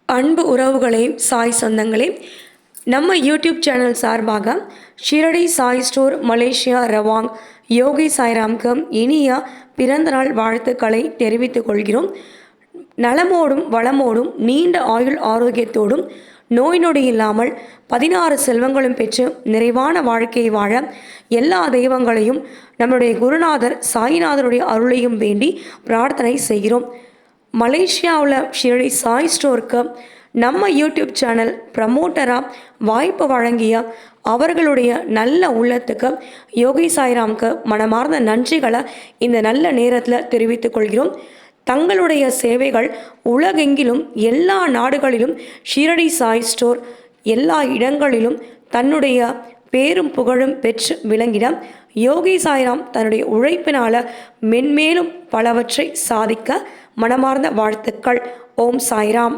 அன்பு உறவுகளே, சாய் சொந்தங்களே, நம்ம யூடியூப் சேனல் சார்பாக Shirdi Sai store Malaysia Rawang Yogi சாய்ராம்க்கு இனிய பிறந்தநாள் வாழ்த்துக்களை தெரிவித்துக் கொள்கிறோம். நலமோடும் வளமோடும் நீண்ட ஆயுள் ஆரோக்கியத்தோடும் நோய் நொடி இல்லாமல் 16 செல்வங்களும் பெற்று நிறைவான வாழ்க்கையை வாழ எல்லா தெய்வங்களையும் நம்முடைய குருநாதர் சாய்நாதருடைய அருளையும் வேண்டி பிரார்த்தனை செய்கிறோம். மலேசியாவில் ஷிரடி சாய் ஸ்டோருக்கு நம்ம யூடியூப் சேனல் ப்ரமோட்டராக வாய்ப்பு வழங்கிய அவர்களுடைய நல்ல உள்ளத்துக்கு யோகி சாய்ராம்க்கு மனமார்ந்த நன்றிகளை இந்த நல்ல நேரத்தில் தெரிவித்துக் கொள்கிறோம். தங்களுடைய சேவைகள் உலகெங்கிலும் எல்லா நாடுகளிலும் ஷிரடி சாய் ஸ்டோர் எல்லா இடங்களிலும் தன்னுடைய பேரும் புகழும் பெற்று விளங்கிட யோகி சாய்ராம் தன்னுடைய உழைப்பினால் மென்மேலும் பலவற்றை சாதிக்க மனமார்ந்த வாழ்த்துக்கள். ஓம் சாய்ராம்.